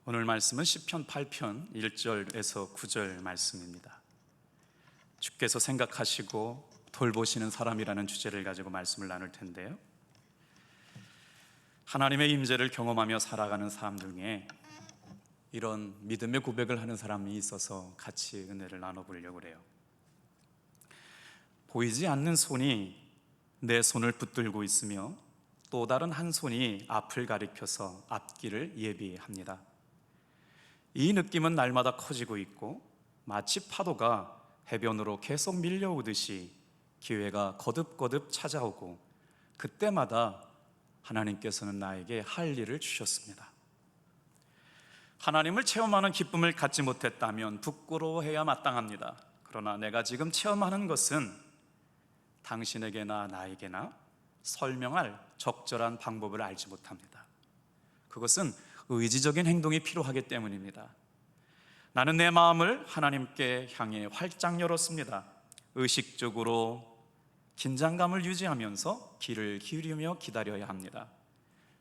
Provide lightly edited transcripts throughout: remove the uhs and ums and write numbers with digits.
오늘 말씀은 시편 8편 1절에서 9절 말씀입니다. 주께서 생각하시고 돌보시는 사람이라는 주제를 가지고 말씀을 나눌 텐데요, 하나님의 임재를 경험하며 살아가는 사람 중에 이런 믿음의 고백을 하는 사람이 있어서 같이 은혜를 나눠보려고 해요. 보이지 않는 손이 내 손을 붙들고 있으며 또 다른 한 손이 앞을 가리켜서 앞길을 예비합니다. 이 느낌은 날마다 커지고 있고 마치 파도가 해변으로 계속 밀려오듯이 기회가 거듭거듭 찾아오고 그때마다 하나님께서는 나에게 할 일을 주셨습니다. 하나님을 체험하는 기쁨을 갖지 못했다면 부끄러워해야 마땅합니다. 그러나 내가 지금 체험하는 것은 당신에게나 나에게나 설명할 적절한 방법을 알지 못합니다. 그것은 의지적인 행동이 필요하기 때문입니다. 나는 내 마음을 하나님께 향해 활짝 열었습니다. 의식적으로 긴장감을 유지하면서 귀를 기울이며 기다려야 합니다.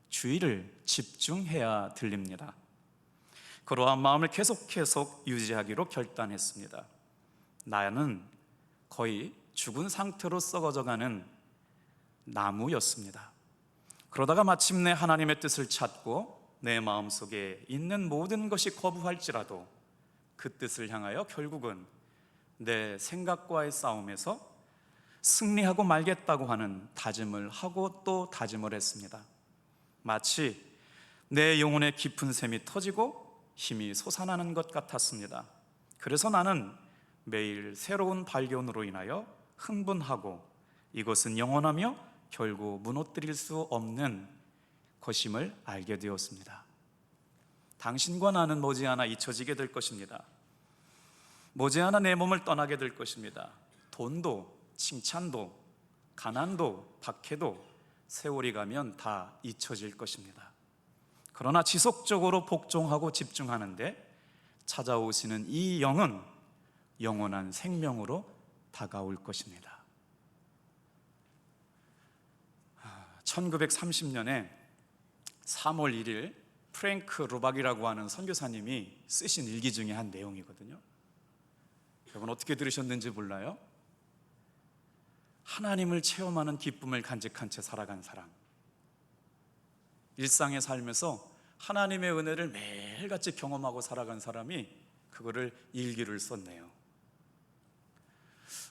주의를 집중해야 들립니다. 그러한 마음을 계속 유지하기로 결단했습니다. 나는 거의 죽은 상태로 썩어져가는 나무였습니다. 그러다가 마침내 하나님의 뜻을 찾고 내 마음속에 있는 모든 것이 거부할지라도 그 뜻을 향하여 결국은 내 생각과의 싸움에서 승리하고 말겠다고 하는 다짐을 하고 또 다짐을 했습니다. 마치 내 영혼의 깊은 샘이 터지고 힘이 솟아나는 것 같았습니다. 그래서 나는 매일 새로운 발견으로 인하여 흥분하고 이것은 영원하며 결국 무너뜨릴 수 없는 것임을 알게 되었습니다. 당신과 나는 머지않아 잊혀지게 될 것입니다. 머지않아 내 몸을 떠나게 될 것입니다. 돈도, 칭찬도, 가난도, 박해도 세월이 가면 다 잊혀질 것입니다. 그러나 지속적으로 복종하고 집중하는데 찾아오시는 이 영은 영원한 생명으로 다가올 것입니다. 1930년에 3월 1일 프랭크 루박이라고 하는 선교사님이 쓰신 일기 중에 한 내용이거든요. 여러분 어떻게 들으셨는지 몰라요? 하나님을 체험하는 기쁨을 간직한 채 살아간 사람, 일상에 살면서 하나님의 은혜를 매일같이 경험하고 살아간 사람이 그거를 일기를 썼네요.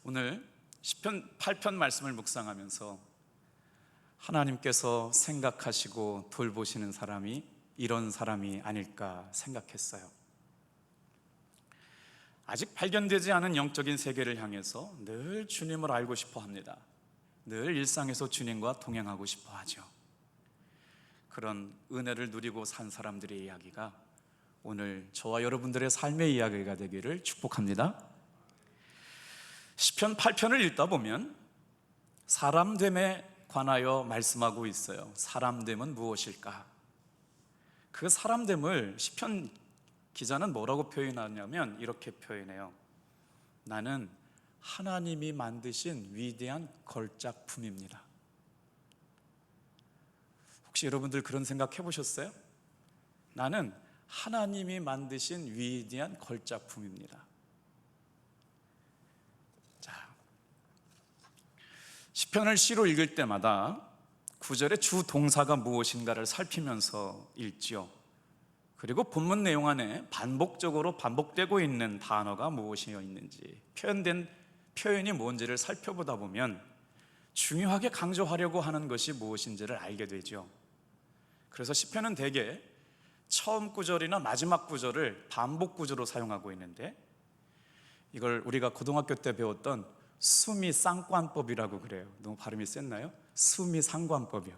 오늘 시편 8편 말씀을 묵상하면서 하나님께서 생각하시고 돌보시는 사람이 이런 사람이 아닐까 생각했어요. 아직 발견되지 않은 영적인 세계를 향해서 늘 주님을 알고 싶어 합니다. 늘 일상에서 주님과 동행하고 싶어 하죠. 그런 은혜를 누리고 산 사람들의 이야기가 오늘 저와 여러분들의 삶의 이야기가 되기를 축복합니다. 시편 8편을 읽다 보면 사람됨에 관하여 말씀하고 있어요. 사람됨은 무엇일까? 그 사람됨을 시편 기자는 뭐라고 표현하냐면 이렇게 표현해요. 나는 하나님이 만드신 위대한 걸작품입니다. 혹시 여러분들 그런 생각 해보셨어요? 나는 하나님이 만드신 위대한 걸작품입니다. 시편을 시로 읽을 때마다 구절의 주 동사가 무엇인가를 살피면서 읽지요. 그리고 본문 내용 안에 반복적으로 반복되고 있는 단어가 무엇이어 있는지, 표현된 표현이 뭔지를 살펴보다 보면 중요하게 강조하려고 하는 것이 무엇인지를 알게 되죠. 그래서 시편은 대개 처음 구절이나 마지막 구절을 반복 구조로 사용하고 있는데, 이걸 우리가 고등학교 때 배웠던 수미상관법이라고 그래요. 너무 발음이 셌나요? 수미상관법이요.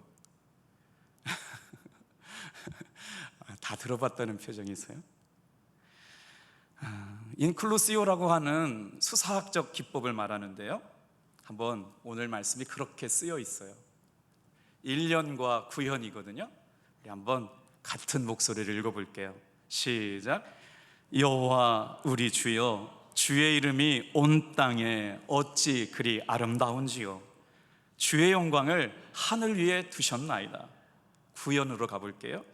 다 들어봤다는 표정이 있어요. 인클루시오라고 하는 수사학적 기법을 말하는데요, 한번 오늘 말씀이 그렇게 쓰여 있어요. 1년과 9년이거든요. 우리 한번 같은 목소리를 읽어볼게요. 시작. 여호와 우리 주여, 주의 이름이 온 땅에 어찌 그리 아름다운지요. 주의 영광을 하늘 위에 두셨나이다. 9년으로 가볼게요.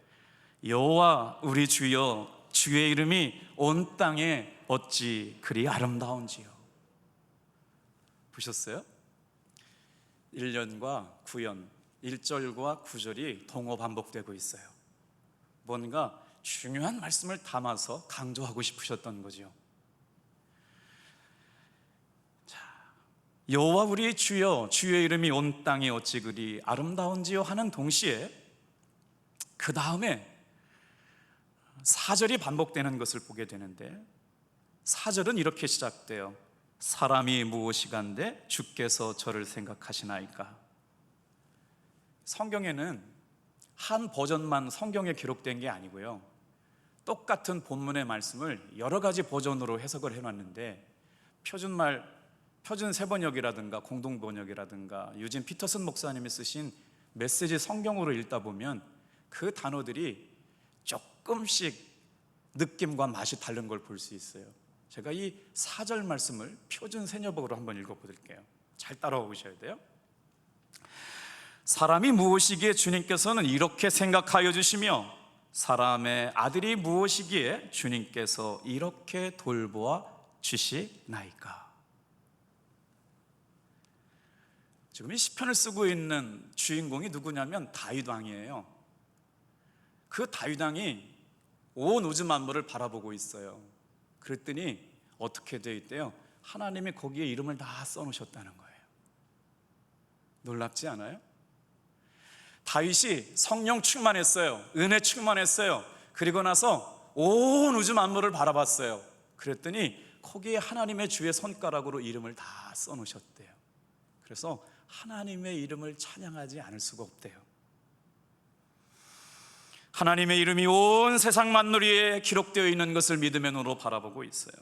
여호와 우리 주여 주의 이름이 온 땅에 어찌 그리 아름다운지요. 보셨어요? 1년과 9연, 1절과 9절이 동어 반복되고 있어요. 뭔가 중요한 말씀을 담아서 강조하고 싶으셨던 거죠. 여호와 우리 주여 주의 이름이 온 땅에 어찌 그리 아름다운지요 하는 동시에 그 다음에 4절이 반복되는 것을 보게 되는데, 4절은 이렇게 시작돼요. 사람이 무엇이간데 주께서 저를 생각하시나이까. 성경에는 한 버전만 성경에 기록된 게 아니고요, 똑같은 본문의 말씀을 여러 가지 버전으로 해석을 해놨는데, 표준 세번역이라든가 공동번역이라든가 유진 피터슨 목사님이 쓰신 메시지 성경으로 읽다 보면 그 단어들이 조금씩 느낌과 맛이 다른 걸 볼 수 있어요. 제가 이 4절 말씀을 표준 세번역으로 한번 읽어볼게요. 잘 따라와 보셔야 돼요. 사람이 무엇이기에 주님께서는 이렇게 생각하여 주시며 사람의 아들이 무엇이기에 주님께서 이렇게 돌보아 주시나이까. 지금 이 시편을 쓰고 있는 주인공이 누구냐면 다윗 왕이에요. 그 다윗 왕이 온 우주 만물을 바라보고 있어요. 그랬더니 어떻게 되어 있대요? 하나님이 거기에 이름을 다 써놓으셨다는 거예요. 놀랍지 않아요? 다윗이 성령 충만했어요. 은혜 충만했어요. 그리고 나서 온 우주 만물을 바라봤어요. 그랬더니 거기에 하나님의 주의 손가락으로 이름을 다 써놓으셨대요. 그래서 하나님의 이름을 찬양하지 않을 수가 없대요. 하나님의 이름이 온 세상 만물 위에 기록되어 있는 것을 믿음의 눈으로 바라보고 있어요.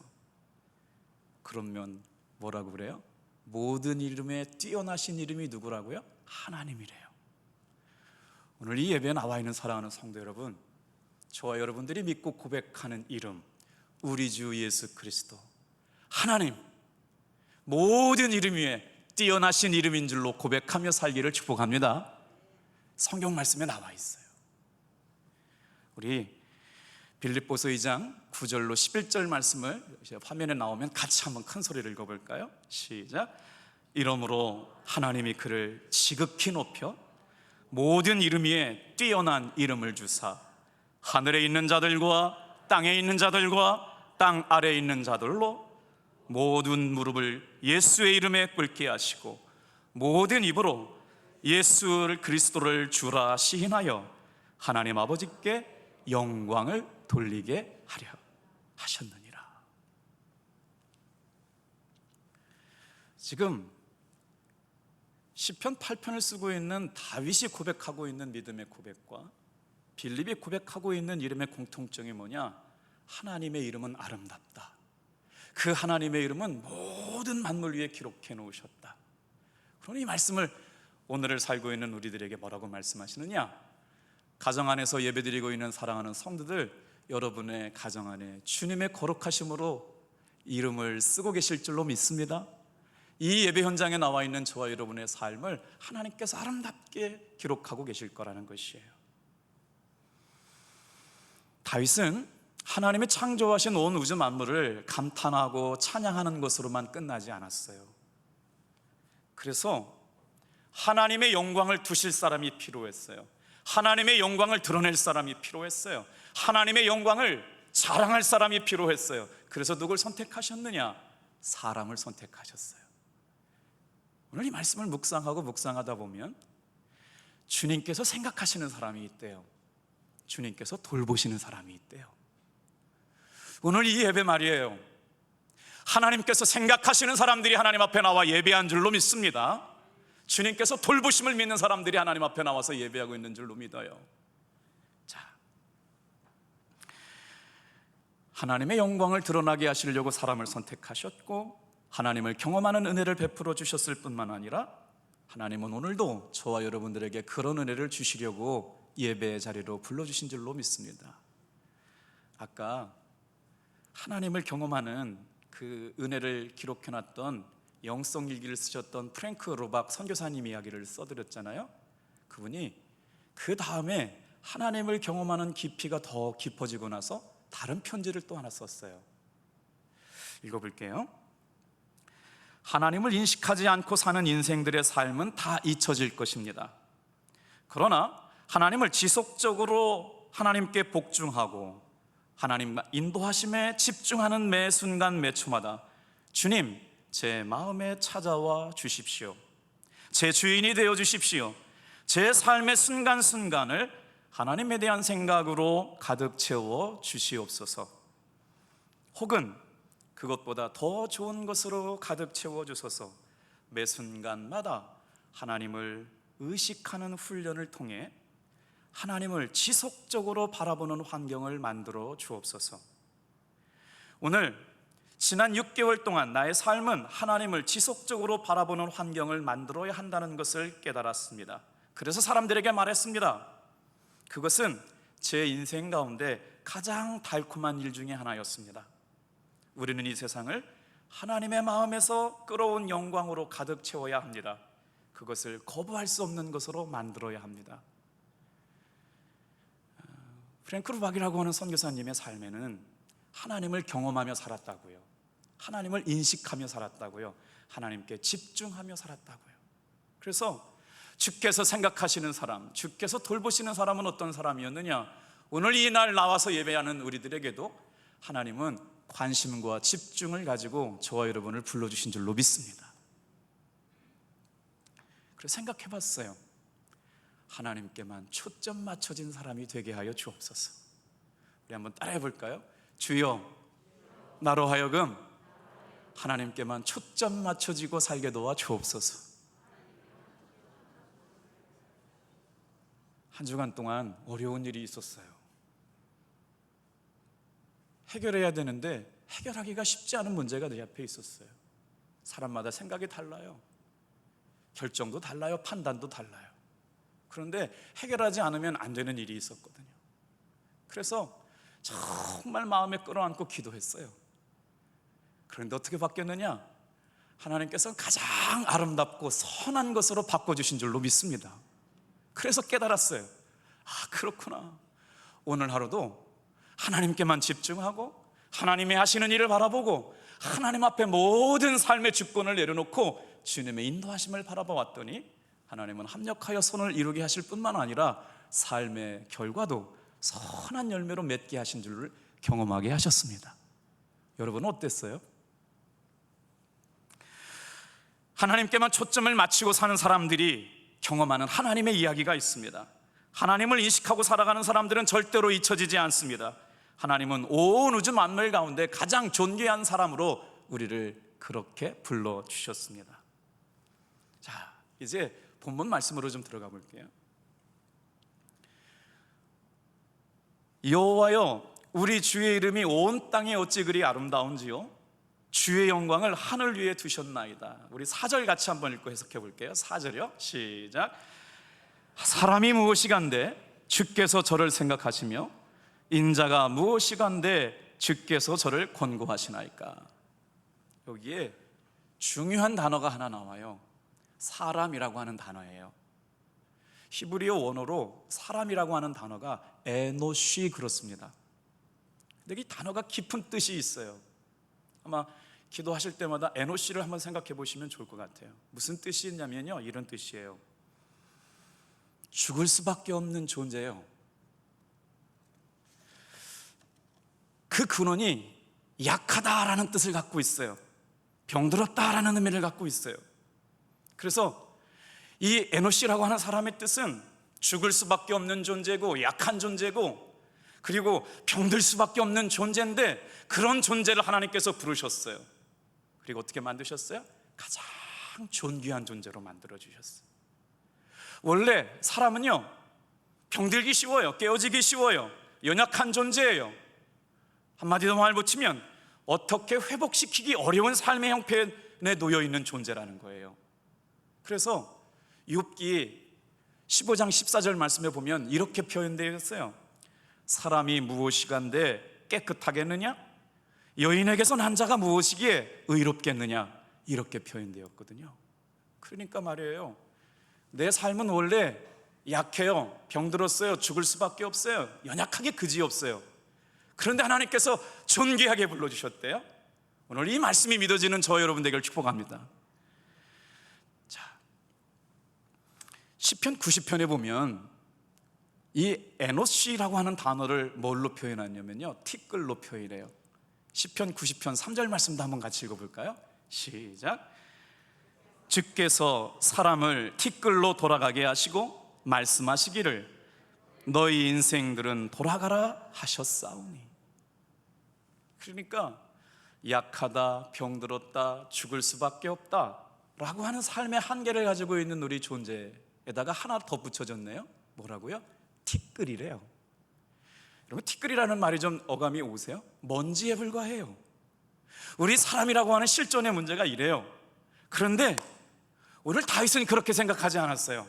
그러면 뭐라고 그래요? 모든 이름에 뛰어나신 이름이 누구라고요? 하나님이래요. 오늘 이 예배에 나와 있는 사랑하는 성도 여러분, 저와 여러분들이 믿고 고백하는 이름, 우리 주 예수 그리스도, 하나님, 모든 이름 위에 뛰어나신 이름인 줄로 고백하며 살기를 축복합니다. 성경 말씀에 나와 있어요. 우리 빌립보서 2장 9절로 11절 말씀을 화면에 나오면 같이 한번 큰 소리를 읽어볼까요? 시작. 이러므로 하나님이 그를 지극히 높여 모든 이름 위에 뛰어난 이름을 주사 하늘에 있는 자들과 땅에 있는 자들과 땅 아래에 있는 자들로 모든 무릎을 예수의 이름에 꿇게 하시고 모든 입으로 예수 그리스도를 주라 시인하여 하나님 아버지께 영광을 돌리게 하려 하셨느니라. 지금 시편 8편을 쓰고 있는 다윗이 고백하고 있는 믿음의 고백과 빌립이 고백하고 있는 이름의 공통점이 뭐냐? 하나님의 이름은 아름답다. 그 하나님의 이름은 모든 만물 위에 기록해 놓으셨다. 그러니 이 말씀을 오늘을 살고 있는 우리들에게 뭐라고 말씀하시느냐? 가정 안에서 예배드리고 있는 사랑하는 성도들, 여러분의 가정 안에 주님의 거룩하심으로 이름을 쓰고 계실 줄로 믿습니다. 이 예배 현장에 나와 있는 저와 여러분의 삶을 하나님께서 아름답게 기록하고 계실 거라는 것이에요. 다윗은 하나님이 창조하신 온 우주 만물을 감탄하고 찬양하는 것으로만 끝나지 않았어요. 그래서 하나님의 영광을 두실 사람이 필요했어요. 하나님의 영광을 드러낼 사람이 필요했어요. 하나님의 영광을 자랑할 사람이 필요했어요. 그래서 누굴 선택하셨느냐? 사람을 선택하셨어요. 오늘 이 말씀을 묵상하다 보면 주님께서 생각하시는 사람이 있대요. 주님께서 돌보시는 사람이 있대요. 오늘 이 예배 말이에요. 하나님께서 생각하시는 사람들이 하나님 앞에 나와 예배한 줄로 믿습니다. 주님께서 돌보심을 믿는 사람들이 하나님 앞에 나와서 예배하고 있는 줄로 믿어요. 자, 하나님의 영광을 드러나게 하시려고 사람을 선택하셨고 하나님을 경험하는 은혜를 베풀어 주셨을 뿐만 아니라 하나님은 오늘도 저와 여러분들에게 그런 은혜를 주시려고 예배의 자리로 불러주신 줄로 믿습니다. 아까 하나님을 경험하는 그 은혜를 기록해놨던 영성일기를 쓰셨던 프랭크 로박 선교사님 이야기를 써드렸잖아요. 그분이 그 다음에 하나님을 경험하는 깊이가 더 깊어지고 나서 다른 편지를 또 하나 썼어요. 읽어볼게요. 하나님을 인식하지 않고 사는 인생들의 삶은 다 잊혀질 것입니다. 그러나 하나님을 지속적으로 하나님께 복종하고 하나님 인도하심에 집중하는 매 순간 매 초마다 주님, 제 마음에 찾아와 주십시오. 제 주인이 되어 주십시오. 제 삶의 순간순간을 하나님에 대한 생각으로 가득 채워 주시옵소서. 혹은 그것보다 더 좋은 것으로 가득 채워 주소서. 매 순간마다 하나님을 의식하는 훈련을 통해 하나님을 지속적으로 바라보는 환경을 만들어 주옵소서. 오늘 지난 6개월 동안 나의 삶은 하나님을 지속적으로 바라보는 환경을 만들어야 한다는 것을 깨달았습니다. 그래서 사람들에게 말했습니다. 그것은 제 인생 가운데 가장 달콤한 일 중에 하나였습니다. 우리는 이 세상을 하나님의 마음에서 끌어온 영광으로 가득 채워야 합니다. 그것을 거부할 수 없는 것으로 만들어야 합니다. 프랭크 루박이라고 하는 선교사님의 삶에는 하나님을 경험하며 살았다고요. 하나님을 인식하며 살았다고요. 하나님께 집중하며 살았다고요. 그래서 주께서 생각하시는 사람, 주께서 돌보시는 사람은 어떤 사람이었느냐? 오늘 이 날 나와서 예배하는 우리들에게도 하나님은 관심과 집중을 가지고 저와 여러분을 불러주신 줄로 믿습니다. 그래서 생각해 봤어요. 하나님께만 초점 맞춰진 사람이 되게 하여 주옵소서. 우리 한번 따라해 볼까요? 주여, 나로 하여금 하나님께만 초점 맞춰지고 살게 도와 주옵소서. 한 주간 동안 어려운 일이 있었어요. 해결해야 되는데 해결하기가 쉽지 않은 문제가 내 앞에 있었어요. 사람마다 생각이 달라요. 결정도 달라요. 판단도 달라요. 그런데 해결하지 않으면 안 되는 일이 있었거든요. 그래서 정말 마음에 끌어안고 기도했어요. 그런데 어떻게 바뀌었느냐? 하나님께서 가장 아름답고 선한 것으로 바꿔주신 줄로 믿습니다. 그래서 깨달았어요. 아, 그렇구나. 오늘 하루도 하나님께만 집중하고 하나님이 하시는 일을 바라보고 하나님 앞에 모든 삶의 주권을 내려놓고 주님의 인도하심을 바라봐왔더니 하나님은 합력하여 선을 이루게 하실 뿐만 아니라 삶의 결과도 선한 열매로 맺게 하신 줄을 경험하게 하셨습니다. 여러분은 어땠어요? 하나님께만 초점을 맞추고 사는 사람들이 경험하는 하나님의 이야기가 있습니다. 하나님을 인식하고 살아가는 사람들은 절대로 잊혀지지 않습니다. 하나님은 온 우주 만물 가운데 가장 존귀한 사람으로 우리를 그렇게 불러주셨습니다. 자, 이제 본문 말씀으로 좀 들어가 볼게요. 여호와여, 우리 주의 이름이 온 땅에 어찌 그리 아름다운지요. 주의 영광을 하늘 위에 두셨나이다. 우리 4절 같이 한번 읽고 해석해 볼게요. 4절이요. 시작. 사람이 무엇이간데 주께서 저를 생각하시며 인자가 무엇이간데 주께서 저를 권고하시나이까. 여기에 중요한 단어가 하나 나와요. 사람이라고 하는 단어예요. 히브리어 원어로 사람이라고 하는 단어가 에노시 그렇습니다. 근데 이 단어가 깊은 뜻이 있어요. 아마 기도하실 때마다 에노시를 한번 생각해 보시면 좋을 것 같아요. 무슨 뜻이 있냐면요, 이런 뜻이에요. 죽을 수밖에 없는 존재예요. 그 근원이 약하다라는 뜻을 갖고 있어요. 병들었다라는 의미를 갖고 있어요. 그래서 이 에노시라고 하는 사람의 뜻은 죽을 수밖에 없는 존재고 약한 존재고 그리고 병들 수밖에 없는 존재인데 그런 존재를 하나님께서 부르셨어요. 그리고 어떻게 만드셨어요? 가장 존귀한 존재로 만들어주셨어요. 원래 사람은요, 병들기 쉬워요. 깨어지기 쉬워요. 연약한 존재예요. 한마디 더 말 붙이면 어떻게 회복시키기 어려운 삶의 형편에 놓여있는 존재라는 거예요. 그래서 욥기 15장 14절 말씀에 보면 이렇게 표현되어 있어요. 사람이 무엇이간데 깨끗하겠느냐? 여인에게서 난 자가 무엇이기에 의롭겠느냐? 이렇게 표현되었거든요. 그러니까 말이에요, 내 삶은 원래 약해요. 병들었어요. 죽을 수밖에 없어요. 연약하게 그지없어요. 그런데 하나님께서 존귀하게 불러주셨대요. 오늘 이 말씀이 믿어지는 저 여러분 되기를 축복합니다. 자, 시편 90편에 보면 이 에노시라고 하는 단어를 뭘로 표현하냐면요, 티끌로 표현해요. 시편 90편 3절 말씀도 한번 같이 읽어볼까요? 시작. 주께서 사람을 티끌로 돌아가게 하시고 말씀하시기를 너희 인생들은 돌아가라 하셨사오니. 그러니까 약하다, 병들었다, 죽을 수밖에 없다 라고 하는 삶의 한계를 가지고 있는 우리 존재에다가 하나 덧붙여졌네요. 뭐라고요? 티끌이래요. 여러분, 티끌이라는 말이 좀 어감이 오세요? 먼지에 불과해요. 우리 사람이라고 하는 실존의 문제가 이래요. 그런데 오늘 다윗은 그렇게 생각하지 않았어요.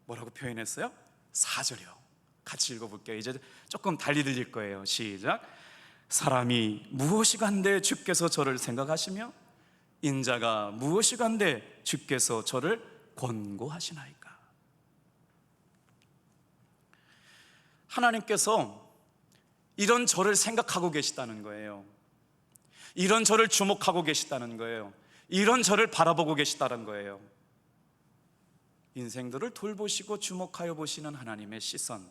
뭐라고 표현했어요? 4절이요. 같이 읽어볼게요. 이제 조금 달리 들릴 거예요. 시작. 사람이 무엇이간데 주께서 저를 생각하시며 인자가 무엇이간데 주께서 저를 권고하시나이까. 하나님께서 이런 저를 생각하고 계시다는 거예요. 이런 저를 주목하고 계시다는 거예요. 이런 저를 바라보고 계시다는 거예요. 인생들을 돌보시고 주목하여 보시는 하나님의 시선.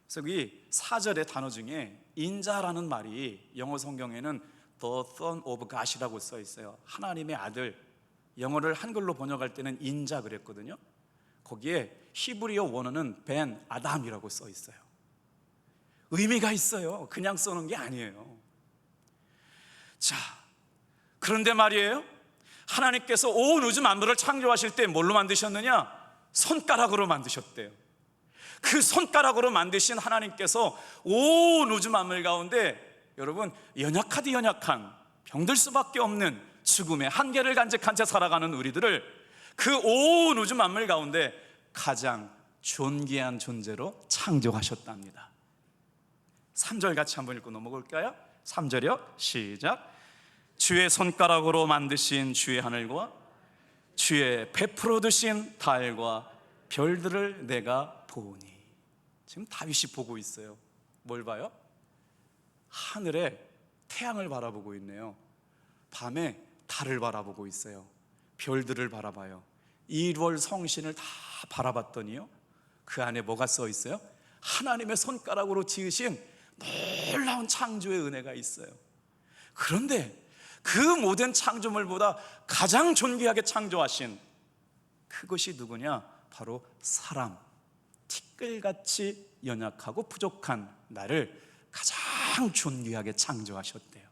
그래서 이 4절의 단어 중에 인자라는 말이 영어 성경에는 The Son of God이라고 써 있어요. 하나님의 아들. 영어를 한글로 번역할 때는 인자 그랬거든요. 거기에 히브리어 원어는 벤 아담이라고 써 있어요. 의미가 있어요. 그냥 써놓은 게 아니에요. 자, 그런데 말이에요, 하나님께서 온 우주 만물을 창조하실 때 뭘로 만드셨느냐? 손가락으로 만드셨대요. 그 손가락으로 만드신 하나님께서 온 우주 만물 가운데 여러분, 연약하디 연약한, 병들 수밖에 없는 죽음의 한계를 간직한 채 살아가는 우리들을 그 온 우주 만물 가운데 가장 존귀한 존재로 창조하셨답니다. 3절 같이 한번 읽고 넘어갈까요? 3절이요. 시작. 주의 손가락으로 만드신 주의 하늘과 주의 베풀어 두신 달과 별들을 내가 보니. 지금 다윗이 보고 있어요. 뭘 봐요? 하늘에 태양을 바라보고 있네요. 밤에 달을 바라보고 있어요. 별들을 바라봐요. 1월 성신을 다 바라봤더니요, 그 안에 뭐가 써 있어요? 하나님의 손가락으로 지으신 놀라운 창조의 은혜가 있어요. 그런데 그 모든 창조물보다 가장 존귀하게 창조하신 그것이 누구냐? 바로 사람, 티끌같이 연약하고 부족한 나를 가장 존귀하게 창조하셨대요.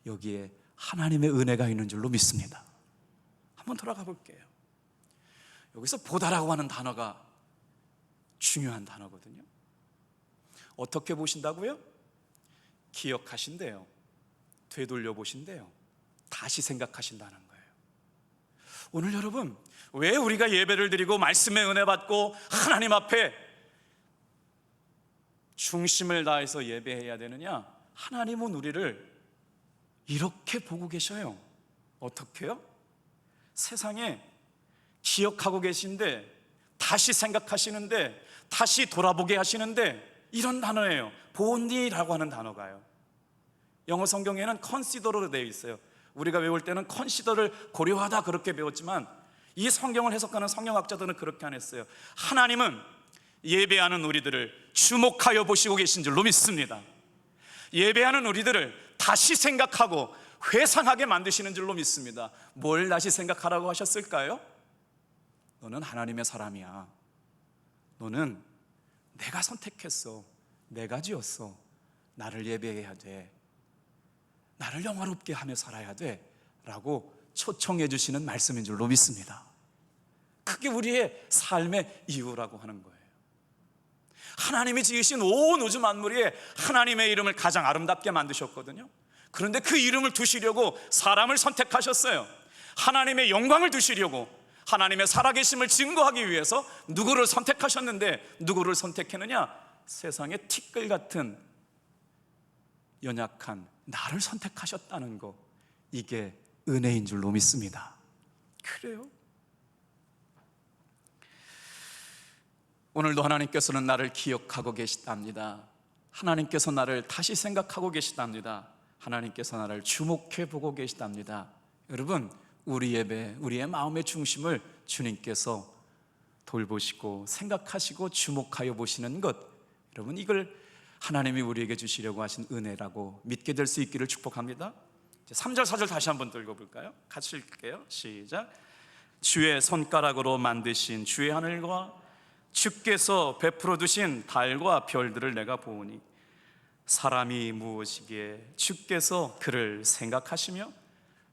여기에 하나님의 은혜가 있는 줄로 믿습니다. 한번 돌아가 볼게요. 여기서 보다라고 하는 단어가 중요한 단어거든요. 어떻게 보신다고요? 기억하신대요. 되돌려 보신대요. 다시 생각하신다는 거예요. 오늘 여러분, 왜 우리가 예배를 드리고 말씀의 은혜 받고 하나님 앞에 중심을 다해서 예배해야 되느냐? 하나님은 우리를 이렇게 보고 계셔요. 어떻게요? 세상에 기억하고 계신데, 다시 생각하시는데, 다시 돌아보게 하시는데, 이런 단어예요. 본디라고 하는 단어가요. 영어 성경에는 consider로 되어 있어요. 우리가 외울 때는 consider를 고려하다 그렇게 배웠지만 이 성경을 해석하는 성경학자들은 그렇게 안 했어요. 하나님은 예배하는 우리들을 주목하여 보시고 계신 줄로 믿습니다. 예배하는 우리들을 다시 생각하고 회상하게 만드시는 줄로 믿습니다. 뭘 다시 생각하라고 하셨을까요? 너는 하나님의 사람이야. 너는 내가 선택했어. 내가 지었어. 나를 예배해야 돼. 나를 영화롭게 하며 살아야 돼 라고 초청해 주시는 말씀인 줄로 믿습니다. 그게 우리의 삶의 이유라고 하는 거예요. 하나님이 지으신 온 우주 만물에 하나님의 이름을 가장 아름답게 만드셨거든요. 그런데 그 이름을 두시려고 사람을 선택하셨어요. 하나님의 영광을 두시려고, 하나님의 살아계심을 증거하기 위해서 누구를 선택하셨는데, 누구를 선택했느냐? 세상의 티끌 같은 연약한 나를 선택하셨다는 거, 이게 은혜인 줄로 믿습니다. 그래요? 오늘도 하나님께서는 나를 기억하고 계시답니다. 하나님께서 나를 다시 생각하고 계시답니다. 하나님께서 나를 주목해 보고 계시답니다. 여러분, 우리 예배, 우리의 마음의 중심을 주님께서 돌보시고 생각하시고 주목하여 보시는 것, 여러분, 이걸 하나님이 우리에게 주시려고 하신 은혜라고 믿게 될 수 있기를 축복합니다. 3절 4절 다시 한번 또 읽어볼까요? 같이 읽을게요. 시작. 주의 손가락으로 만드신 주의 하늘과 주께서 베풀어 두신 달과 별들을 내가 보오니 사람이 무엇이기에 주께서 그를 생각하시며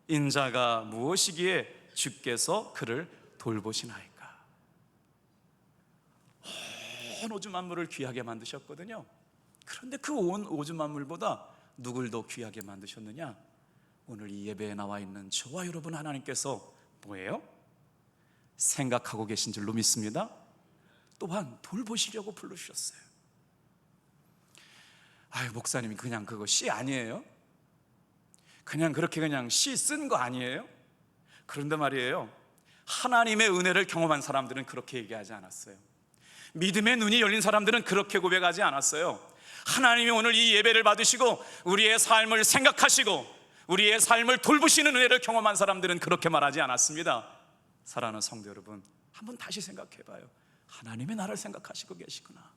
인자가 무엇이기에 주께서 그를 돌보시나이까. 온 우주 만물을 귀하게 만드셨거든요. 그런데 그 온 우주 만물보다 누굴 더 귀하게 만드셨느냐? 오늘 이 예배에 나와 있는 저와 여러분 하나님께서 뭐예요? 생각하고 계신 줄로 믿습니다. 또한 돌보시려고 불러주셨어요. 아유, 목사님이 그냥 그거 시 아니에요? 그냥 그렇게 그냥 시 쓴 거 아니에요? 그런데 말이에요, 하나님의 은혜를 경험한 사람들은 그렇게 얘기하지 않았어요. 믿음의 눈이 열린 사람들은 그렇게 고백하지 않았어요. 하나님이 오늘 이 예배를 받으시고 우리의 삶을 생각하시고 우리의 삶을 돌보시는 은혜를 경험한 사람들은 그렇게 말하지 않았습니다. 사랑하는 성도 여러분, 한번 다시 생각해봐요. 하나님이 나를 생각하시고 계시구나.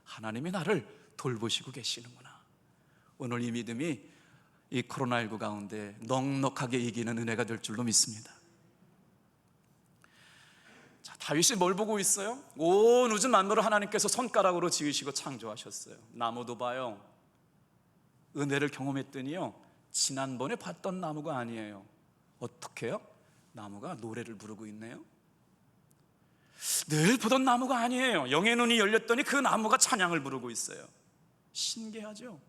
하나님이 나를 돌보시고 계시는구나. 오늘 이 믿음이 이 코로나19 가운데 넉넉하게 이기는 은혜가 될 줄로 믿습니다. 자, 다윗이 뭘 보고 있어요? 온 우주 만물을 하나님께서 손가락으로 지으시고 창조하셨어요. 나무도 봐요, 은혜를 경험했더니요, 지난번에 봤던 나무가 아니에요. 어떻게 해요? 나무가 노래를 부르고 있네요. 늘 보던 나무가 아니에요. 영의 눈이 열렸더니 그 나무가 찬양을 부르고 있어요. 신기하죠?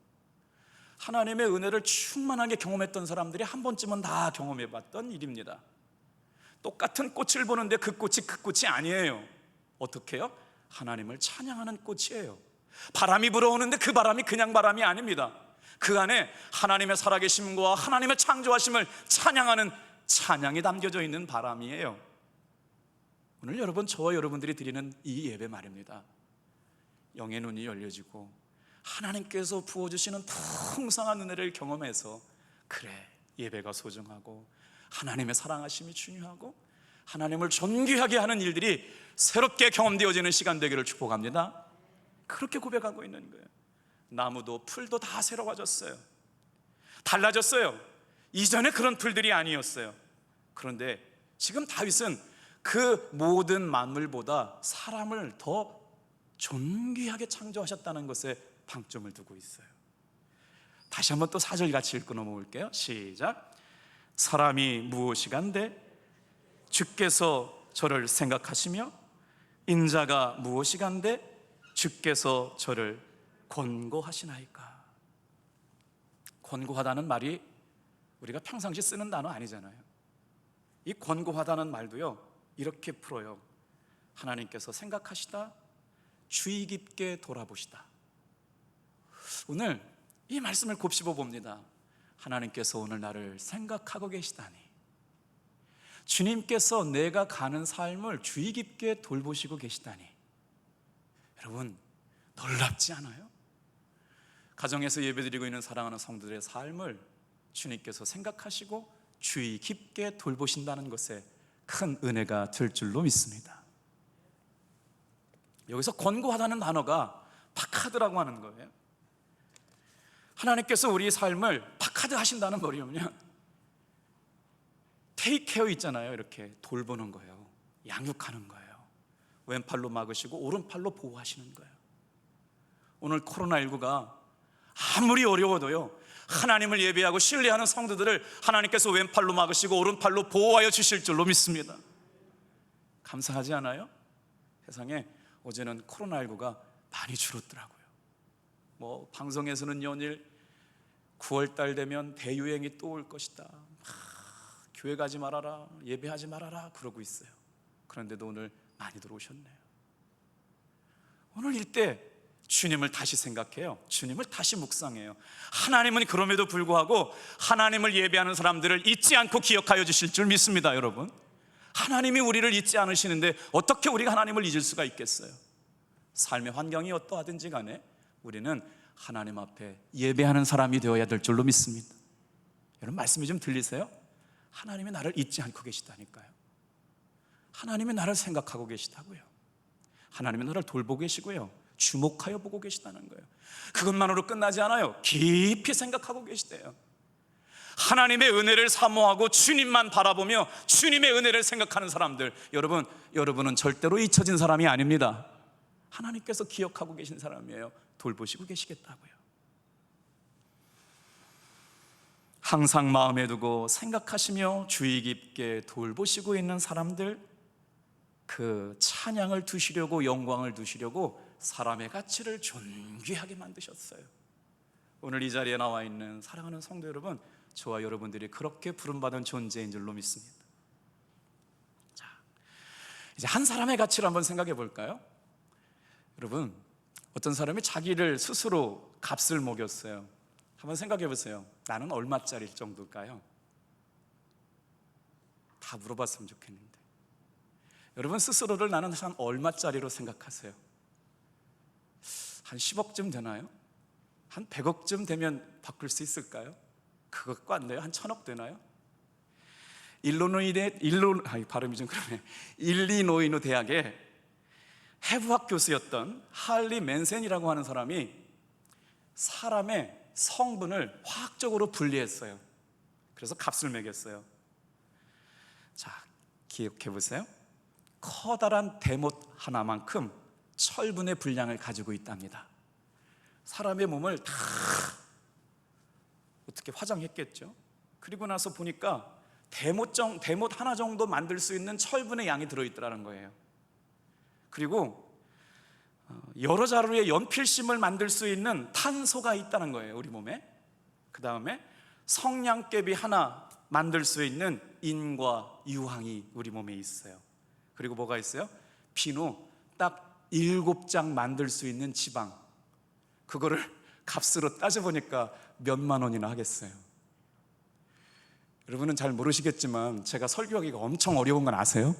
하나님의 은혜를 충만하게 경험했던 사람들이 한 번쯤은 다 경험해봤던 일입니다. 똑같은 꽃을 보는데 그 꽃이 아니에요. 어떻게 해요? 하나님을 찬양하는 꽃이에요. 바람이 불어오는데 그 바람이 그냥 바람이 아닙니다. 그 안에 하나님의 살아계심과 하나님의 창조하심을 찬양하는 찬양이 담겨져 있는 바람이에요. 오늘 여러분, 저와 여러분들이 드리는 이 예배 말입니다. 영의 눈이 열려지고 하나님께서 부어주시는 풍성한 은혜를 경험해서, 그래, 예배가 소중하고 하나님의 사랑하심이 중요하고 하나님을 존귀하게 하는 일들이 새롭게 경험되어지는 시간 되기를 축복합니다. 그렇게 고백하고 있는 거예요. 나무도 풀도 다 새로워졌어요. 달라졌어요. 이전에 그런 풀들이 아니었어요. 그런데 지금 다윗은 그 모든 만물보다 사람을 더 존귀하게 창조하셨다는 것에 방점을 두고 있어요. 다시 한번 또 4절 같이 읽고 넘어올게요. 시작. 사람이 무엇이간데 주께서 저를 생각하시며 인자가 무엇이간데 주께서 저를 권고하시나이까. 권고하다는 말이 우리가 평상시 쓰는 단어 아니잖아요. 이 권고하다는 말도요, 이렇게 풀어요. 하나님께서 생각하시다, 주의 깊게 돌아보시다. 오늘 이 말씀을 곱씹어 봅니다. 하나님께서 오늘 나를 생각하고 계시다니, 주님께서 내가 가는 삶을 주의 깊게 돌보시고 계시다니, 여러분 놀랍지 않아요? 가정에서 예배드리고 있는 사랑하는 성도들의 삶을 주님께서 생각하시고 주의 깊게 돌보신다는 것에 큰 은혜가 될 줄로 믿습니다. 여기서 권고하다는 단어가 파카드라고 하는 거예요. 하나님께서 우리의 삶을 파카드 하신다는 말이면요, 테이크 케어 있잖아요. 이렇게 돌보는 거예요. 양육하는 거예요. 왼팔로 막으시고 오른팔로 보호하시는 거예요. 오늘 코로나19가 아무리 어려워도요, 하나님을 예배하고 신뢰하는 성도들을 하나님께서 왼팔로 막으시고 오른팔로 보호하여 주실 줄로 믿습니다. 감사하지 않아요? 세상에 어제는 코로나19가 많이 줄었더라고요. 뭐 방송에서는 연일 9월달 되면 대유행이 또 올 것이다, 교회 가지 말아라, 예배하지 말아라 그러고 있어요. 그런데도 오늘 많이 들어오셨네요. 오늘 이때 주님을 다시 생각해요. 주님을 다시 묵상해요. 하나님은 그럼에도 불구하고 하나님을 예배하는 사람들을 잊지 않고 기억하여 주실 줄 믿습니다. 여러분, 하나님이 우리를 잊지 않으시는데 어떻게 우리가 하나님을 잊을 수가 있겠어요? 삶의 환경이 어떠하든지 간에 우리는 하나님 앞에 예배하는 사람이 되어야 될 줄로 믿습니다. 여러분, 말씀이 좀 들리세요? 하나님이 나를 잊지 않고 계시다니까요. 하나님이 나를 생각하고 계시다고요. 하나님이 나를 돌보고 계시고요, 주목하여 보고 계시다는 거예요. 그것만으로 끝나지 않아요. 깊이 생각하고 계시대요. 하나님의 은혜를 사모하고 주님만 바라보며 주님의 은혜를 생각하는 사람들, 여러분은 절대로 잊혀진 사람이 아닙니다. 하나님께서 기억하고 계신 사람이에요. 돌보시고 계시겠다고요. 항상 마음에 두고 생각하시며 주의 깊게 돌보시고 있는 사람들, 그 찬양을 두시려고, 영광을 두시려고 사람의 가치를 존귀하게 만드셨어요. 오늘 이 자리에 나와 있는 사랑하는 성도 여러분, 저와 여러분들이 그렇게 부름받은 존재인 줄로 믿습니다. 자, 이제 한 사람의 가치를 한번 생각해 볼까요? 여러분, 어떤 사람이 자기를 스스로 값을 먹였어요. 한번 생각해 보세요. 나는 얼마짜리 정도일까요? 다 물어봤으면 좋겠는데, 여러분 스스로를 나는 한 얼마짜리로 생각하세요? 한 10억쯤 되나요? 한 100억쯤 되면 바꿀 수 있을까요? 그것과 안 돼요? 한 1000억 되나요? 일리노이 대학의 해부학 교수였던 할리 맨센이라고 하는 사람이 사람의 성분을 화학적으로 분리했어요. 그래서 값을 매겼어요. 자, 기억해 보세요. 커다란 대못 하나만큼 철분의 분량을 가지고 있답니다. 사람의 몸을 다 어떻게 화장했겠죠? 그리고 나서 보니까 대못 하나 정도 만들 수 있는 철분의 양이 들어있더라는 거예요. 그리고 여러 자루의 연필심을 만들 수 있는 탄소가 있다는 거예요, 우리 몸에. 그 다음에 성냥개비 하나 만들 수 있는 인과 유황이 우리 몸에 있어요. 그리고 뭐가 있어요? 비누 딱 7장 만들 수 있는 지방, 그거를 값으로 따져보니까 몇만 원이나 하겠어요. 여러분은 잘 모르시겠지만 제가 설교하기가 엄청 어려운 건 아세요?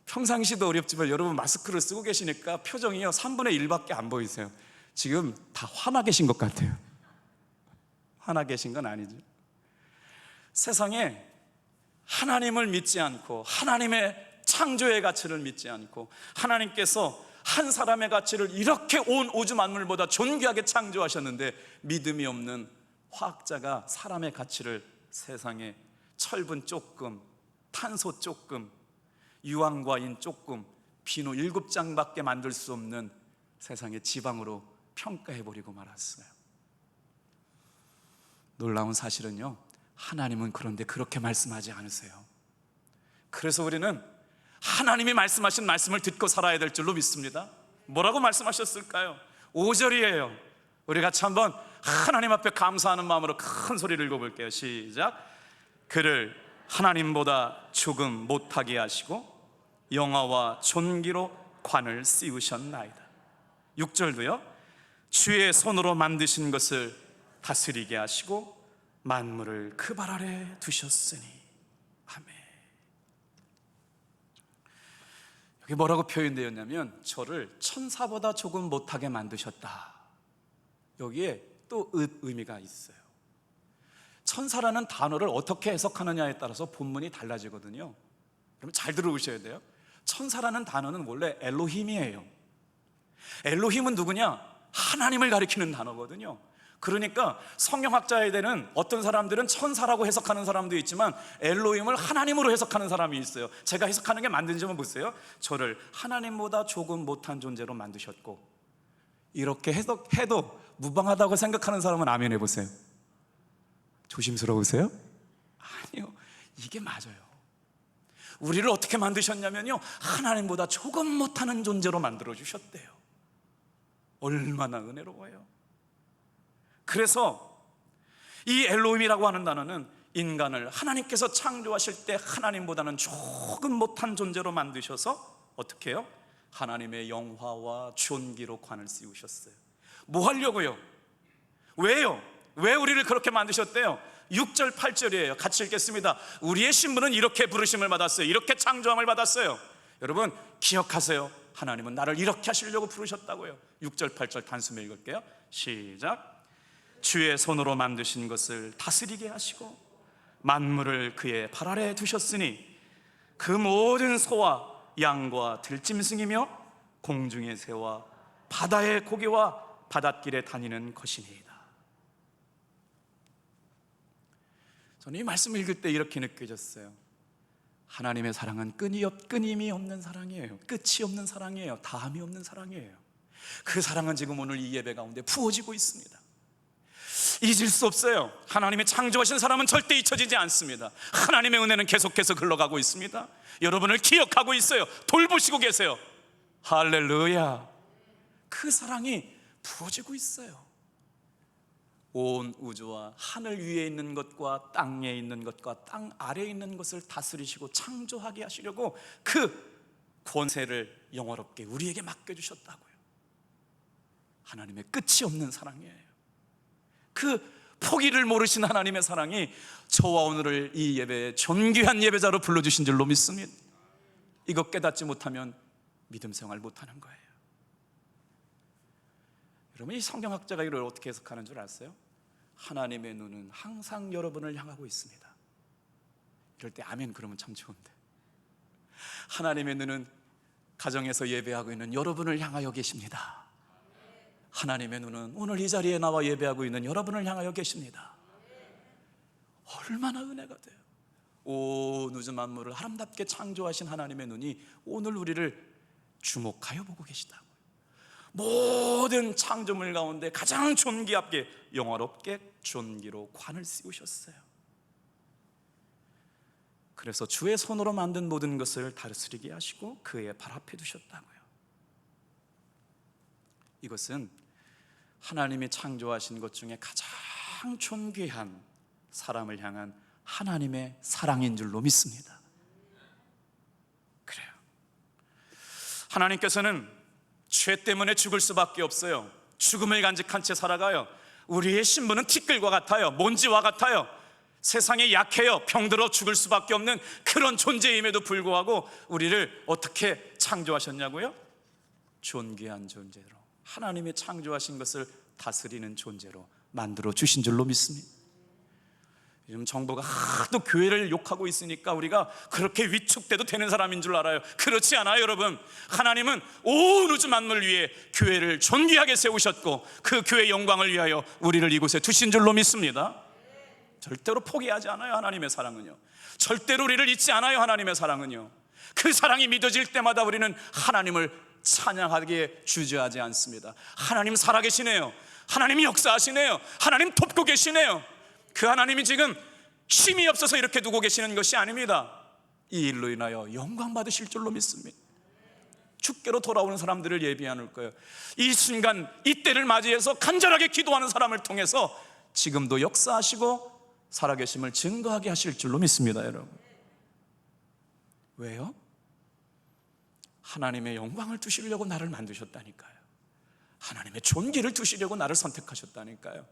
평상시도 어렵지만 여러분 마스크를 쓰고 계시니까 표정이요 3분의 1밖에 안 보이세요. 지금 다 화나 계신 것 같아요. 화나 계신 건 아니죠. 세상에 하나님을 믿지 않고, 하나님의 창조의 가치를 믿지 않고, 하나님께서 한 사람의 가치를 이렇게 온 우주 만물보다 존귀하게 창조하셨는데 믿음이 없는 화학자가 사람의 가치를 세상에 철분 조금, 탄소 조금, 유황과인 조금, 비누 7장밖에 만들 수 없는 세상의 지방으로 평가해버리고 말았어요. 놀라운 사실은요, 하나님은 그런데 그렇게 말씀하지 않으세요. 그래서 우리는 하나님이 말씀하신 말씀을 듣고 살아야 될 줄로 믿습니다. 뭐라고 말씀하셨을까요? 5절이에요. 우리 같이 한번 하나님 앞에 감사하는 마음으로 큰 소리를 읽어볼게요. 시작. 그를 하나님보다 조금 못하게 하시고 영화와 존귀로 관을 씌우셨나이다. 6절도요. 주의 손으로 만드신 것을 다스리게 하시고 만물을 그 발 아래 두셨으니. 아멘. 여기 뭐라고 표현되었냐면 저를 천사보다 조금 못하게 만드셨다. 여기에 또 의미가 있어요. 천사라는 단어를 어떻게 해석하느냐에 따라서 본문이 달라지거든요. 그럼 잘 들어오셔야 돼요. 천사라는 단어는 원래 엘로힘이에요. 엘로힘은 누구냐? 하나님을 가리키는 단어거든요. 그러니까 성경학자에대는 어떤 사람들은 천사라고 해석하는 사람도 있지만 엘로힘을 하나님으로 해석하는 사람이 있어요. 제가 해석하는 게 맞는지 한번 보세요. 저를 하나님보다 조금 못한 존재로 만드셨고, 이렇게 해석해도 무방하다고 생각하는 사람은 아멘 해보세요. 조심스러우세요? 아니요, 이게 맞아요. 우리를 어떻게 만드셨냐면요, 하나님보다 조금 못하는 존재로 만들어주셨대요. 얼마나 은혜로워요. 그래서 이 엘로힘이라고 하는 단어는 인간을 하나님께서 창조하실 때 하나님보다는 조금 못한 존재로 만드셔서 어떻게 해요? 하나님의 영화와 존귀로 관을 씌우셨어요. 뭐 하려고요? 왜요? 왜 우리를 그렇게 만드셨대요? 6절 8절이에요 같이 읽겠습니다. 우리의 신분은 이렇게 부르심을 받았어요. 이렇게 창조함을 받았어요. 여러분 기억하세요. 하나님은 나를 이렇게 하시려고 부르셨다고요. 6절 8절 단숨에 읽을게요. 시작. 주의 손으로 만드신 것을 다스리게 하시고 만물을 그의 발 아래 두셨으니 그 모든 소와 양과 들짐승이며 공중의 새와 바다의 고기와 바닷길에 다니는 것이니이다. 저는 이 말씀을 읽을 때 이렇게 느껴졌어요. 하나님의 사랑은 끊임이 없는 사랑이에요. 끝이 없는 사랑이에요. 다함이 없는 사랑이에요. 그 사랑은 지금 오늘 이 예배 가운데 부어지고 있습니다. 잊을 수 없어요. 하나님이 창조하신 사람은 절대 잊혀지지 않습니다. 하나님의 은혜는 계속해서 흘러가고 있습니다. 여러분을 기억하고 있어요. 돌보시고 계세요. 할렐루야. 그 사랑이 부어지고 있어요. 온 우주와 하늘 위에 있는 것과 땅에 있는 것과 땅 아래에 있는 것을 다스리시고 창조하게 하시려고 그 권세를 영화롭게 우리에게 맡겨주셨다고요. 하나님의 끝이 없는 사랑이에요. 그 포기를 모르신 하나님의 사랑이 저와 오늘을 이 예배에 존귀한 예배자로 불러주신 줄로 믿습니다. 이거 깨닫지 못하면 믿음 생활 못하는 거예요. 여러분, 이 성경학자가 이걸 어떻게 해석하는 줄 아세요? 하나님의 눈은 항상 여러분을 향하고 있습니다. 이럴 때 아멘 그러면 참 좋은데, 하나님의 눈은 가정에서 예배하고 있는 여러분을 향하여 계십니다. 하나님의 눈은 오늘 이 자리에 나와 예배하고 있는 여러분을 향하여 계십니다. 얼마나 은혜가 돼요. 온 우주 만물을 아름답게 창조하신 하나님의 눈이 오늘 우리를 주목하여 보고 계시다고요. 모든 창조물 가운데 가장 존귀하게 영화롭게 존귀로 관을 씌우셨어요. 그래서 주의 손으로 만든 모든 것을 다스리게 하시고 그의 발 앞에 두셨다고요. 이것은 하나님이 창조하신 것 중에 가장 존귀한 사람을 향한 하나님의 사랑인 줄로 믿습니다. 그래요. 하나님께서는 죄 때문에 죽을 수밖에 없어요. 죽음을 간직한 채 살아가요. 우리의 신분은 티끌과 같아요. 먼지와 같아요. 세상에 약해요. 병들어 죽을 수밖에 없는 그런 존재임에도 불구하고 우리를 어떻게 창조하셨냐고요? 존귀한 존재로, 하나님이 창조하신 것을 다스리는 존재로 만들어 주신 줄로 믿습니다. 요즘 정부가 하도 교회를 욕하고 있으니까 우리가 그렇게 위축돼도 되는 사람인 줄 알아요. 그렇지 않아요, 여러분. 하나님은 온 우주 만물 위에 교회를 존귀하게 세우셨고 그 교회의 영광을 위하여 우리를 이곳에 두신 줄로 믿습니다. 절대로 포기하지 않아요. 하나님의 사랑은요, 절대로 우리를 잊지 않아요. 하나님의 사랑은요, 그 사랑이 믿어질 때마다 우리는 하나님을 찬양하기에 주저하지 않습니다. 하나님 살아계시네요. 하나님이 역사하시네요. 하나님 돕고 계시네요. 그 하나님이 지금 쉼이 없어서 이렇게 두고 계시는 것이 아닙니다. 이 일로 인하여 영광 받으실 줄로 믿습니다. 주께로 돌아오는 사람들을 예비하는 거예요. 이 순간, 이 때를 맞이해서 간절하게 기도하는 사람을 통해서 지금도 역사하시고 살아계심을 증거하게 하실 줄로 믿습니다. 여러분, 왜요? 하나님의 영광을 두시려고 나를 만드셨다니까요. 하나님의 존귀를 두시려고 나를 선택하셨다니까요.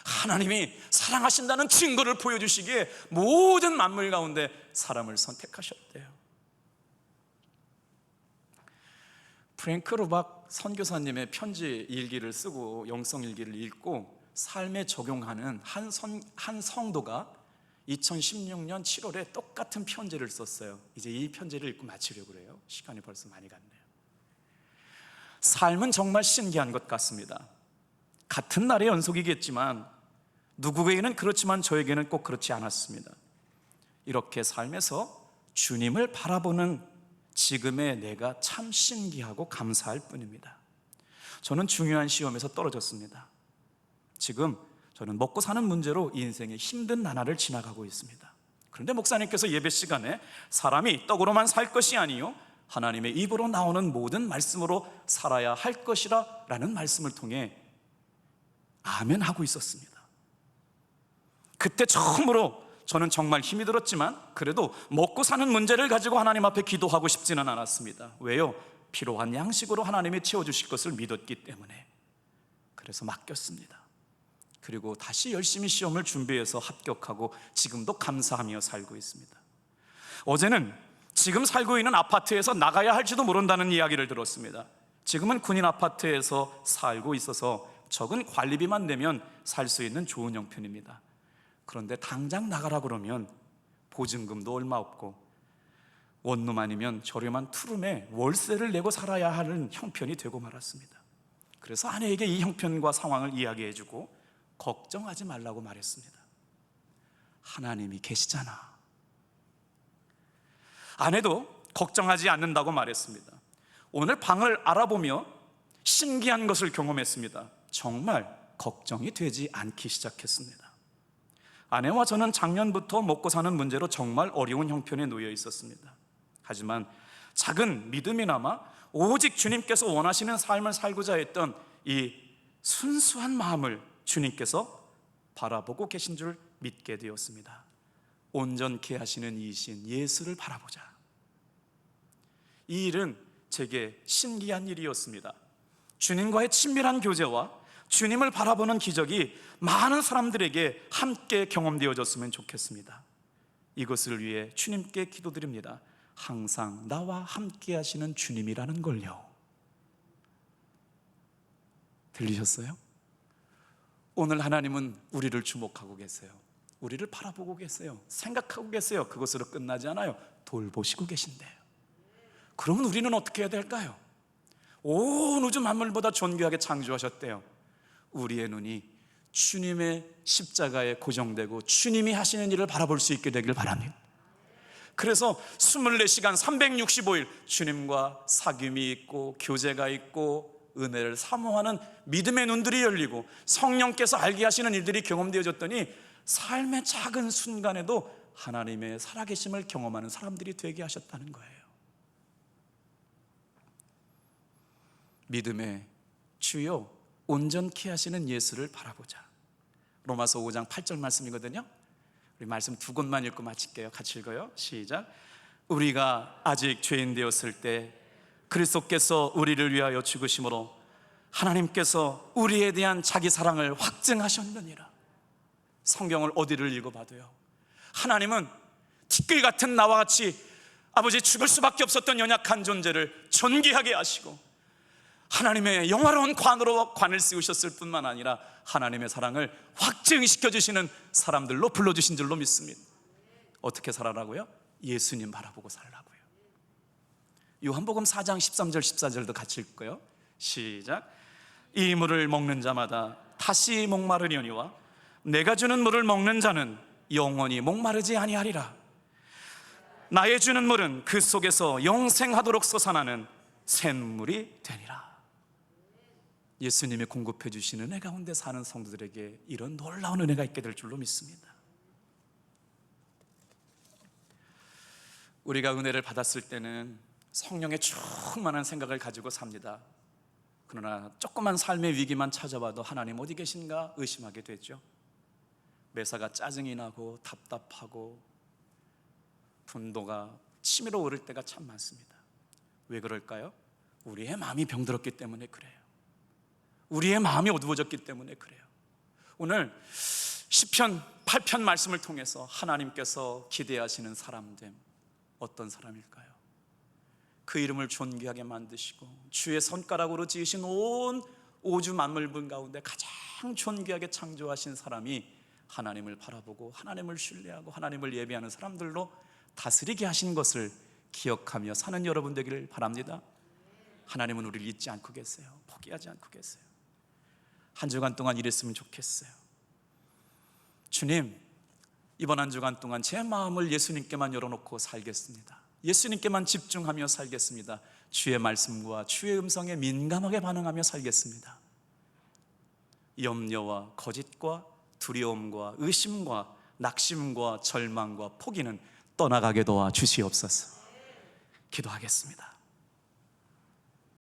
하나님이 사랑하신다는 증거를 보여주시기에 모든 만물 가운데 사람을 선택하셨대요. 프랭크 루박 선교사님의 편지 일기를 쓰고 영성 일기를 읽고 삶에 적용하는 한 성도가 2016년 7월에 똑같은 편지를 썼어요. 이제 이 편지를 읽고 마치려고 그래요. 시간이 벌써 많이 갔네요. 삶은 정말 신기한 것 같습니다. 같은 날의 연속이겠지만 누구에게는 그렇지만 저에게는 꼭 그렇지 않았습니다. 이렇게 삶에서 주님을 바라보는 지금의 내가 참 신기하고 감사할 뿐입니다. 저는 중요한 시험에서 떨어졌습니다. 지금 저는 먹고 사는 문제로 인생의 힘든 나날을 지나가고 있습니다. 그런데 목사님께서 예배 시간에 사람이 떡으로만 살 것이 아니요 하나님의 입으로 나오는 모든 말씀으로 살아야 할 것이라 라는 말씀을 통해 아멘 하고 있었습니다. 그때 처음으로 저는 정말 힘이 들었지만 그래도 먹고 사는 문제를 가지고 하나님 앞에 기도하고 싶지는 않았습니다. 왜요? 필요한 양식으로 하나님이 채워주실 것을 믿었기 때문에. 그래서 맡겼습니다. 그리고 다시 열심히 시험을 준비해서 합격하고 지금도 감사하며 살고 있습니다. 어제는 지금 살고 있는 아파트에서 나가야 할지도 모른다는 이야기를 들었습니다. 지금은 군인 아파트에서 살고 있어서 적은 관리비만 내면 살 수 있는 좋은 형편입니다. 그런데 당장 나가라 그러면 보증금도 얼마 없고 원룸 아니면 저렴한 투룸에 월세를 내고 살아야 하는 형편이 되고 말았습니다. 그래서 아내에게 이 형편과 상황을 이야기해주고 걱정하지 말라고 말했습니다. 하나님이 계시잖아. 아내도 걱정하지 않는다고 말했습니다. 오늘 방을 알아보며 신기한 것을 경험했습니다. 정말 걱정이 되지 않기 시작했습니다. 아내와 저는 작년부터 먹고 사는 문제로 정말 어려운 형편에 놓여 있었습니다. 하지만 작은 믿음이나마 오직 주님께서 원하시는 삶을 살고자 했던 이 순수한 마음을 주님께서 바라보고 계신 줄 믿게 되었습니다. 온전케 하시는 이신 예수를 바라보자. 이 일은 제게 신기한 일이었습니다. 주님과의 친밀한 교제와 주님을 바라보는 기적이 많은 사람들에게 함께 경험되어졌으면 좋겠습니다. 이것을 위해 주님께 기도드립니다. 항상 나와 함께 하시는 주님이라는 걸요. 들리셨어요? 오늘 하나님은 우리를 주목하고 계세요. 우리를 바라보고 계세요. 생각하고 계세요. 그것으로 끝나지 않아요. 돌보시고 계신대요. 그러면 우리는 어떻게 해야 될까요? 온 우주 만물보다 존귀하게 창조하셨대요. 우리의 눈이 주님의 십자가에 고정되고 주님이 하시는 일을 바라볼 수 있게 되길 바랍니다. 그래서 24시간 365일 주님과 사귐이 있고 교제가 있고 은혜를 사모하는 믿음의 눈들이 열리고 성령께서 알게 하시는 일들이 경험되어졌더니 삶의 작은 순간에도 하나님의 살아계심을 경험하는 사람들이 되게 하셨다는 거예요. 믿음의 주요 온전케 하시는 예수를 바라보자. 로마서 5장 8절 말씀이거든요. 우리 말씀 두 곳만 읽고 마칠게요. 같이 읽어요. 시작. 우리가 아직 죄인 되었을 때 그리스도께서 우리를 위하여 죽으심으로 하나님께서 우리에 대한 자기 사랑을 확증하셨느니라. 성경을 어디를 읽어봐도요, 하나님은 티끌 같은 나와 같이 아버지 죽을 수밖에 없었던 연약한 존재를 존귀하게 하시고 하나님의 영화로운 관으로 관을 씌우셨을 뿐만 아니라 하나님의 사랑을 확증시켜 주시는 사람들로 불러주신 줄로 믿습니다. 어떻게 살아라고요? 예수님 바라보고 살라고요. 요한복음 4장 13절 14절도 같이 읽고요. 시작. 이 물을 먹는 자마다 다시 목마르려니와 내가 주는 물을 먹는 자는 영원히 목마르지 아니하리라. 나의 주는 물은 그 속에서 영생하도록 솟아나는 샘물이 되니라. 예수님이 공급해 주신 은혜 가운데 사는 성도들에게 이런 놀라운 은혜가 있게 될 줄로 믿습니다. 우리가 은혜를 받았을 때는 성령의 충만한 생각을 가지고 삽니다. 그러나 조그만 삶의 위기만 찾아와도 하나님 어디 계신가 의심하게 되죠. 매사가 짜증이 나고 답답하고 분노가 치밀어 오를 때가 참 많습니다. 왜 그럴까요? 우리의 마음이 병들었기 때문에 그래요. 우리의 마음이 어두워졌기 때문에 그래요. 오늘 시편 8편 말씀을 통해서 하나님께서 기대하시는 사람됨, 어떤 사람일까요? 그 이름을 존귀하게 만드시고 주의 손가락으로 지으신 온 우주 만물분 가운데 가장 존귀하게 창조하신 사람이 하나님을 바라보고 하나님을 신뢰하고 하나님을 예배하는 사람들로 다스리게 하신 것을 기억하며 사는 여러분 되기를 바랍니다. 하나님은 우리를 잊지 않고 계세요. 포기하지 않고 계세요. 한 주간 동안 이랬으면 좋겠어요. 주님, 이번 한 주간 동안 제 마음을 예수님께만 열어놓고 살겠습니다. 예수님께만 집중하며 살겠습니다. 주의 말씀과 주의 음성에 민감하게 반응하며 살겠습니다. 염려와 거짓과 두려움과 의심과 낙심과 절망과 포기는 떠나가게 도와 주시옵소서. 기도하겠습니다.